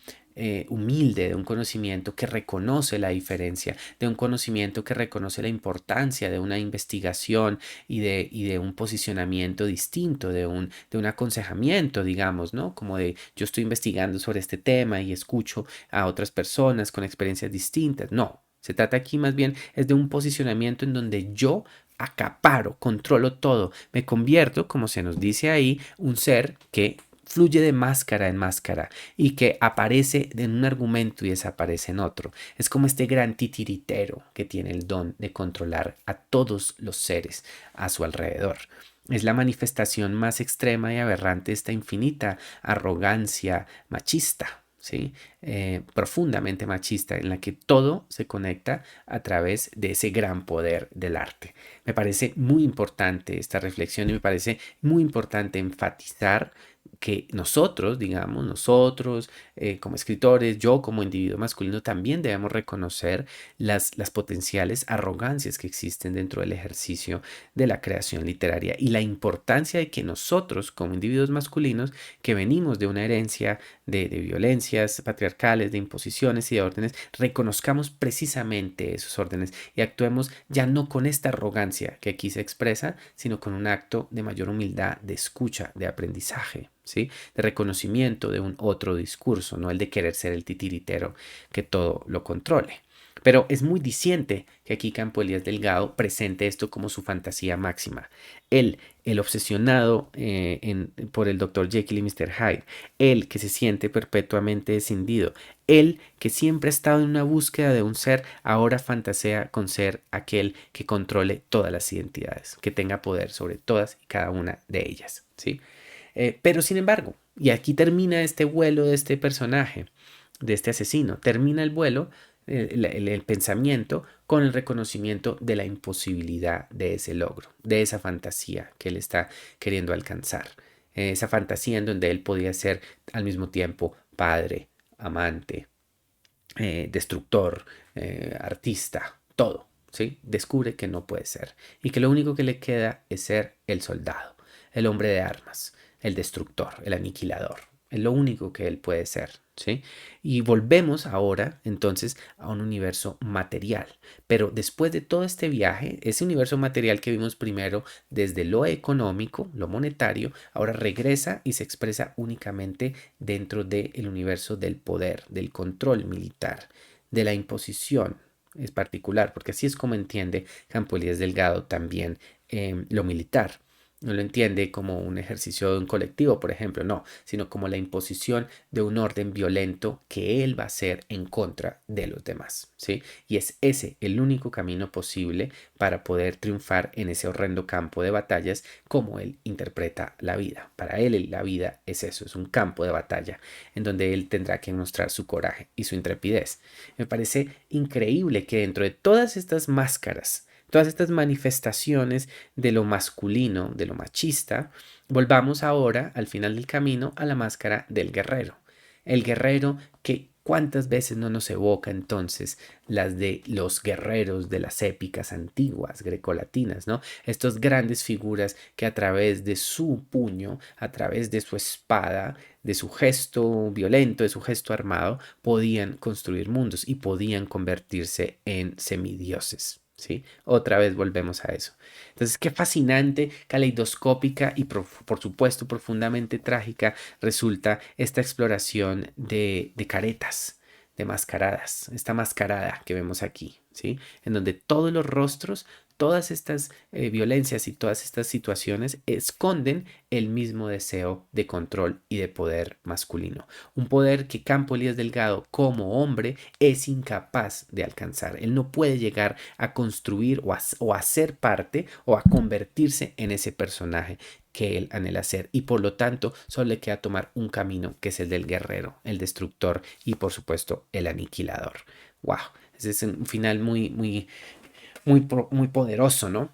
humilde, de un conocimiento que reconoce la diferencia, de un conocimiento que reconoce la importancia de una investigación y de un posicionamiento distinto, de un aconsejamiento, digamos, ¿no? Como de yo estoy investigando sobre este tema y escucho a otras personas con experiencias distintas. No, se trata aquí más bien es de un posicionamiento en donde yo acaparo, controlo todo, me convierto, como se nos dice ahí, un ser que fluye de máscara en máscara y que aparece en un argumento y desaparece en otro. Es como este gran titiritero que tiene el don de controlar a todos los seres a su alrededor. Es la manifestación más extrema y aberrante de esta infinita arrogancia machista, ¿sí? Profundamente machista, en la que todo se conecta a través de ese gran poder del arte. Me parece muy importante esta reflexión y me parece muy importante enfatizar que nosotros, digamos, nosotros como escritores, yo como individuo masculino, también debemos reconocer las potenciales arrogancias que existen dentro del ejercicio de la creación literaria y la importancia de que nosotros como individuos masculinos, que venimos de una herencia de violencias patriarcales, de imposiciones y de órdenes, reconozcamos precisamente esos órdenes y actuemos ya no con esta arrogancia que aquí se expresa, sino con un acto de mayor humildad, de escucha, de aprendizaje, ¿sí? De reconocimiento de un otro discurso, no el de querer ser el titiritero que todo lo controle. Pero es muy diciente que aquí Campo Elías Delgado presente esto como su fantasía máxima. Él, el obsesionado por el Dr. Jekyll y Mr. Hyde, él que se siente perpetuamente escindido, él que siempre ha estado en una búsqueda de un ser, ahora fantasea con ser aquel que controle todas las identidades, que tenga poder sobre todas y cada una de ellas, ¿sí? Pero sin embargo, y aquí termina este vuelo de este personaje, de este asesino, termina el vuelo, el pensamiento con el reconocimiento de la imposibilidad de ese logro, de esa fantasía que él está queriendo alcanzar, esa fantasía en donde él podía ser al mismo tiempo padre, amante, destructor, artista, todo, ¿sí? Descubre que no puede ser y que lo único que le queda es ser el soldado, el hombre de armas, el destructor, el aniquilador. Es lo único que él puede ser, ¿sí? Y volvemos ahora entonces a un universo material. Pero después de todo este viaje, ese universo material que vimos primero desde lo económico, lo monetario, ahora regresa y se expresa únicamente dentro del universo del poder, del control militar, de la imposición. Es particular, porque así es como entiende Campo Elías Delgado también lo militar. No lo entiende como un ejercicio de un colectivo, por ejemplo, no, sino como la imposición de un orden violento que él va a hacer en contra de los demás, ¿sí? Y es ese el único camino posible para poder triunfar en ese horrendo campo de batallas como él interpreta la vida. Para él la vida es eso, es un campo de batalla en donde él tendrá que mostrar su coraje y su intrepidez. Me parece increíble que dentro de todas estas máscaras, todas estas manifestaciones de lo masculino, de lo machista, volvamos ahora al final del camino a la máscara del guerrero. El guerrero que cuántas veces no nos evoca entonces las de los guerreros de las épicas antiguas grecolatinas, ¿no? Estas grandes figuras que a través de su puño, a través de su espada, de su gesto violento, de su gesto armado, podían construir mundos y podían convertirse en semidioses. ¿Sí? Otra vez volvemos a eso. Entonces, qué fascinante, caleidoscópica y por supuesto profundamente trágica resulta esta exploración de caretas, de mascaradas, esta mascarada que vemos aquí, ¿sí? En donde todos los rostros, todas estas violencias y todas estas situaciones esconden el mismo deseo de control y de poder masculino. Un poder que Campo Elías Delgado, como hombre, es incapaz de alcanzar. Él no puede llegar a construir o a ser parte o a convertirse en ese personaje que él anhela ser y por lo tanto solo le queda tomar un camino que es el del guerrero, el destructor y por supuesto el aniquilador. Wow, ese es un final muy poderoso, ¿no?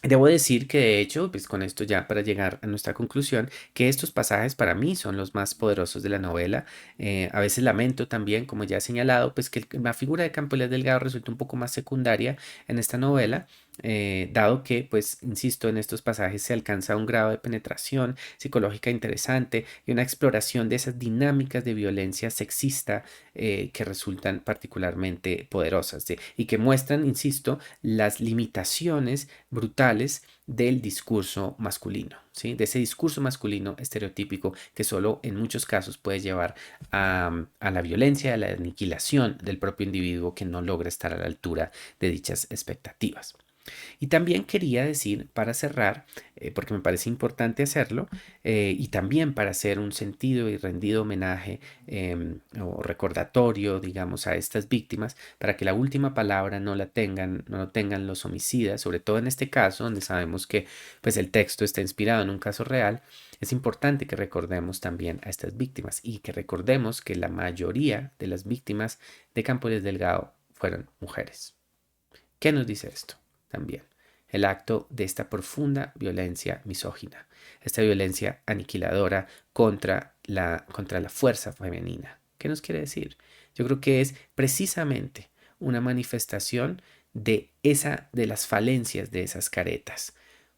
Debo decir que de hecho, pues con esto ya para llegar a nuestra conclusión, que estos pasajes para mí son los más poderosos de la novela. A veces lamento también, como ya he señalado, pues que la figura de Campo Elías Delgado resulta un poco más secundaria en esta novela, dado que, pues, insisto, en estos pasajes se alcanza un grado de penetración psicológica interesante y una exploración de esas dinámicas de violencia sexista que resultan particularmente poderosas y que muestran, insisto, las limitaciones brutales del discurso masculino, ¿sí? De ese discurso masculino estereotípico que solo en muchos casos puede llevar a la violencia, a la aniquilación del propio individuo que no logra estar a la altura de dichas expectativas. Y también quería decir, para cerrar, porque me parece importante hacerlo, y también para hacer un sentido y rendido homenaje o recordatorio, digamos, a estas víctimas, para que la última palabra no lo tengan los homicidas, sobre todo en este caso, donde sabemos que pues, el texto está inspirado en un caso real, es importante que recordemos también a estas víctimas y que recordemos que la mayoría de las víctimas de Campo Delgado fueron mujeres. ¿Qué nos dice esto? También el acto de esta profunda violencia misógina, esta violencia aniquiladora contra la fuerza femenina. ¿Qué nos quiere decir? Yo creo que es precisamente una manifestación de las falencias de esas caretas,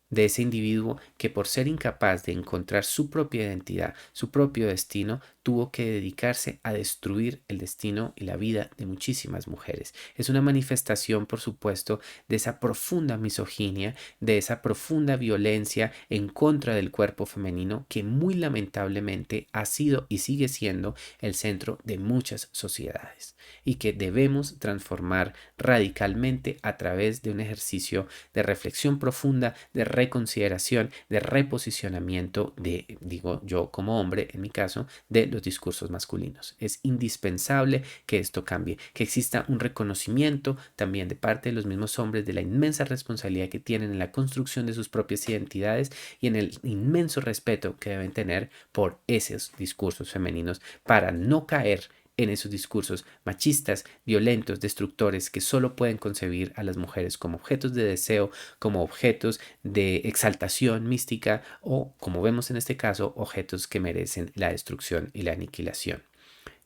de ese individuo que por ser incapaz de encontrar su propia identidad, su propio destino, tuvo que dedicarse a destruir el destino y la vida de muchísimas mujeres. Es una manifestación, por supuesto, de esa profunda misoginia, de esa profunda violencia en contra del cuerpo femenino que muy lamentablemente ha sido y sigue siendo el centro de muchas sociedades y que debemos transformar radicalmente a través de un ejercicio de reflexión profunda, de reconsideración, de reposicionamiento digo yo como hombre, en mi caso, de los discursos masculinos. Es indispensable que esto cambie, que exista un reconocimiento también de parte de los mismos hombres de la inmensa responsabilidad que tienen en la construcción de sus propias identidades y en el inmenso respeto que deben tener por esos discursos femeninos para no caer en esos discursos machistas, violentos, destructores que solo pueden concebir a las mujeres como objetos de deseo, como objetos de exaltación mística o, como vemos en este caso, objetos que merecen la destrucción y la aniquilación.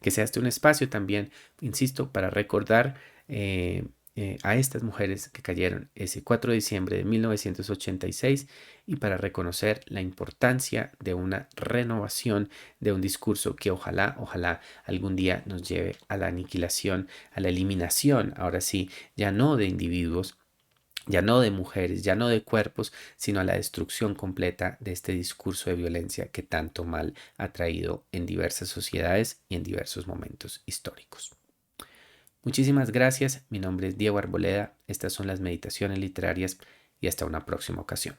Que sea este un espacio también, insisto, para recordar a estas mujeres que cayeron ese 4 de diciembre de 1986 y para reconocer la importancia de una renovación de un discurso que ojalá algún día nos lleve a la aniquilación, a la eliminación, ahora sí, ya no de individuos, ya no de mujeres, ya no de cuerpos, sino a la destrucción completa de este discurso de violencia que tanto mal ha traído en diversas sociedades y en diversos momentos históricos. Muchísimas gracias, mi nombre es Diego Arboleda, estas son las meditaciones literarias y hasta una próxima ocasión.